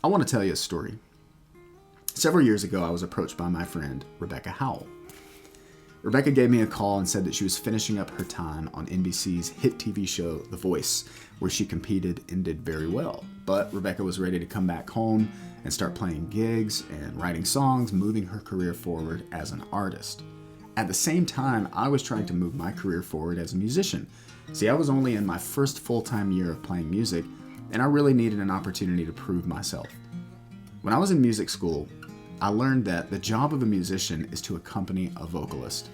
I want to tell you a story. Several years ago, I was approached by my friend, Rebecca Howell. Rebecca gave me a call and said that she was finishing up her time on NBC's hit TV show, The Voice, where she competed and did very well. But Rebecca was ready to come back home and start playing gigs and writing songs, moving her career forward as an artist. At the same time, I was trying to move my career forward as a musician. See, I was only in my first full-time year of playing music, and I really needed an opportunity to prove myself. When I was in music school, I learned that the job of a musician is to accompany a vocalist.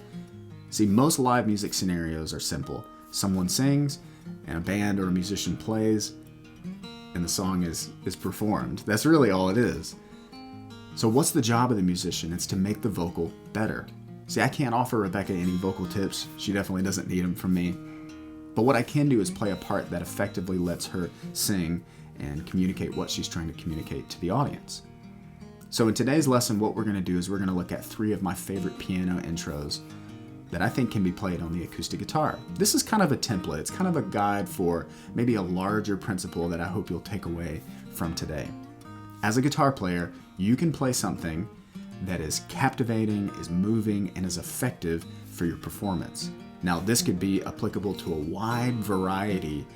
See, most live music scenarios are simple. Someone sings, and a band or a musician plays, and the song is performed. That's really all it is. So what's the job of the musician? It's to make the vocal better. See, I can't offer Rebecca any vocal tips. She definitely doesn't need them from me. But what I can do is play a part that effectively lets her sing and communicate what she's trying to communicate to the audience. So in today's lesson, what we're going to do is we're going to look at 3 of my favorite piano intros that I think can be played on the acoustic guitar. This is kind of a template. It's kind of a guide for maybe a larger principle that I hope you'll take away from today. As a guitar player, you can play something that is captivating, is moving, and is effective for your performance. Now, this could be applicable to a wide variety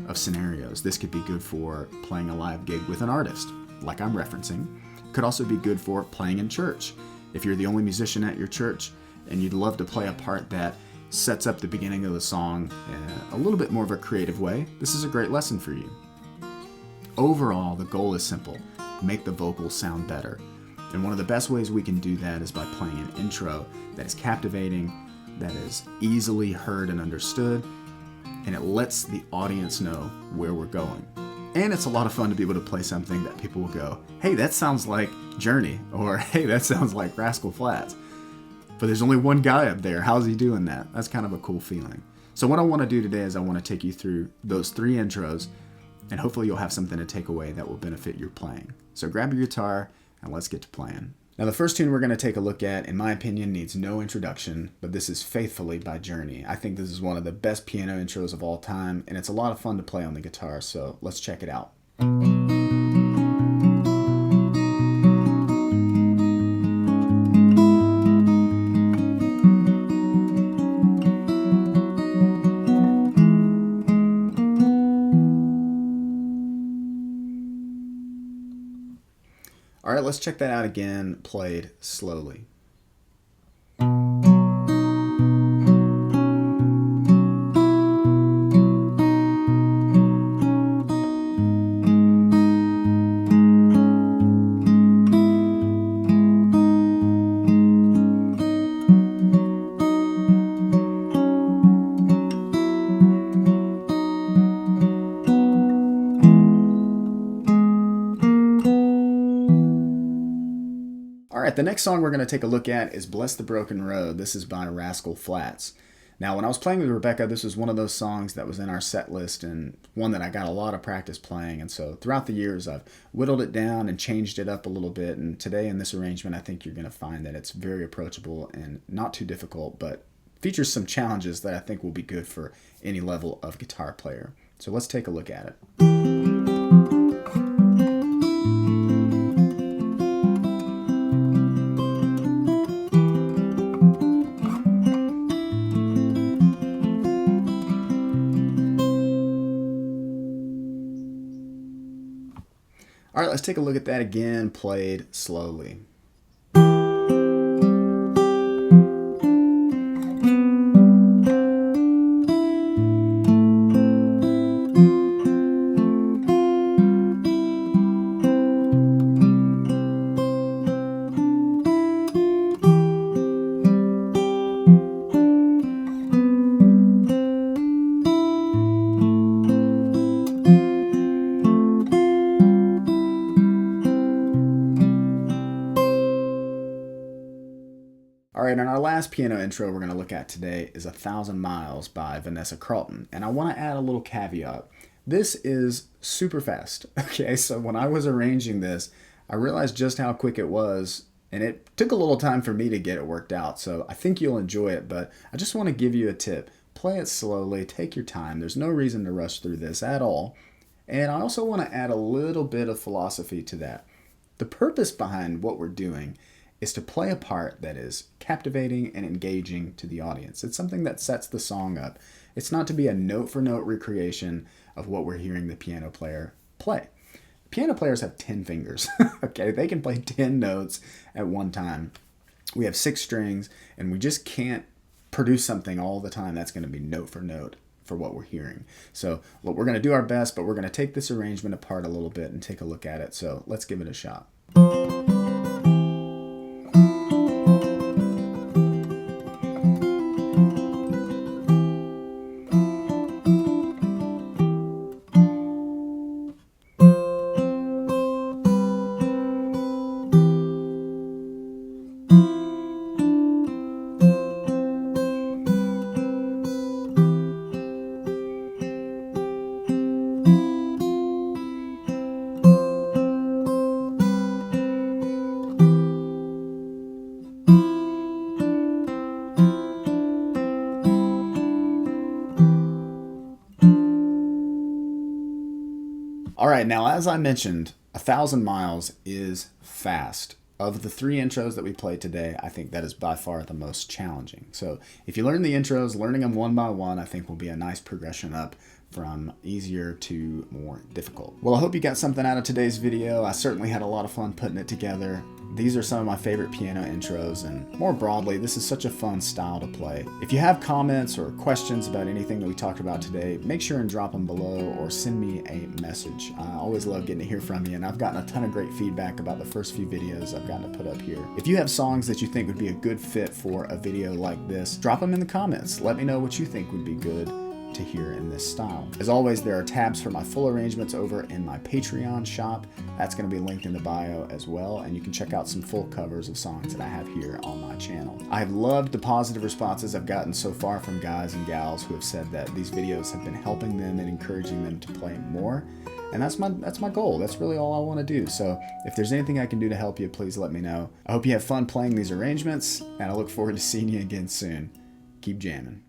of scenarios. This could be good for playing a live gig with an artist, like I'm referencing. Could also be good for playing in church. If you're the only musician at your church and you'd love to play a part that sets up the beginning of the song in a little bit more of a creative way, this is a great lesson for you. Overall, the goal is simple: make the vocals sound better. And one of the best ways we can do that is by playing an intro that is captivating, that is easily heard and understood, and it lets the audience know where we're going. And it's a lot of fun to be able to play something that people will go, hey, that sounds like Journey, or hey, that sounds like Rascal Flatts. But there's only one guy up there. How's he doing that? That's kind of a cool feeling. So what I want to do today is I want to take you through those 3 intros, and hopefully you'll have something to take away that will benefit your playing. So grab your guitar and let's get to playing. Now the first tune we're going to take a look at, in my opinion, needs no introduction, but this is Faithfully by Journey. I think this is one of the best piano intros of all time, and it's a lot of fun to play on the guitar, so let's check it out. All right, let's check that out again, played slowly. The next song we're going to take a look at is Bless the Broken Road. This is by Rascal Flatts. Now, when I was playing with Rebecca, this was one of those songs that was in our set list and one that I got a lot of practice playing. And so throughout the years, I've whittled it down and changed it up a little bit. And today in this arrangement, I think you're going to find that it's very approachable and not too difficult, but features some challenges that I think will be good for any level of guitar player. So let's take a look at it. All right, let's take a look at that again, played slowly. All right, and our last piano intro we're going to look at today is 1,000 Miles by Vanessa Carlton. And I want to add a little caveat. This is super fast. Okay, so when I was arranging this, I realized just how quick it was, and it took a little time for me to get it worked out. So I think you'll enjoy it, but I just want to give you a tip. Play it slowly, take your time. There's no reason to rush through this at all. And I also want to add a little bit of philosophy to that. The purpose behind what we're doing is to play a part that is captivating and engaging to the audience. It's something that sets the song up. It's not to be a note-for-note recreation of what we're hearing the piano player play. Piano players have 10 fingers, okay? They can play 10 notes at one time. We have 6 strings, and we just can't produce something all the time that's going to be note for note for what we're hearing. So we're going to do our best, but we're going to take this arrangement apart a little bit and take a look at it. So let's give it a shot. All right, now as I mentioned, 1,000 miles is fast. Of the 3 intros that we played today, I think that is by far the most challenging. So if you learn the intros, learning them one by one, I think will be a nice progression up from easier to more difficult. Well, I hope you got something out of today's video. I certainly had a lot of fun putting it together. These are some of my favorite piano intros, and more broadly, this is such a fun style to play. If you have comments or questions about anything that we talked about today, make sure and drop them below or send me a message. I always love getting to hear from you, and I've gotten a ton of great feedback about the first few videos I've gotten to put up here. If you have songs that you think would be a good fit for a video like this, drop them in the comments. Let me know what you think would be good to hear in this style. As always, there are tabs for my full arrangements over in my Patreon shop. That's going to be linked in the bio as well, and you can check out some full covers of songs that I have here on my channel. I've loved the positive responses I've gotten so far from guys and gals who have said that these videos have been helping them and encouraging them to play more. And that's my goal. That's really all I want to do. So if there's anything I can do to help you, please let me know. I hope you have fun playing these arrangements, and I look forward to seeing you again soon. Keep jamming.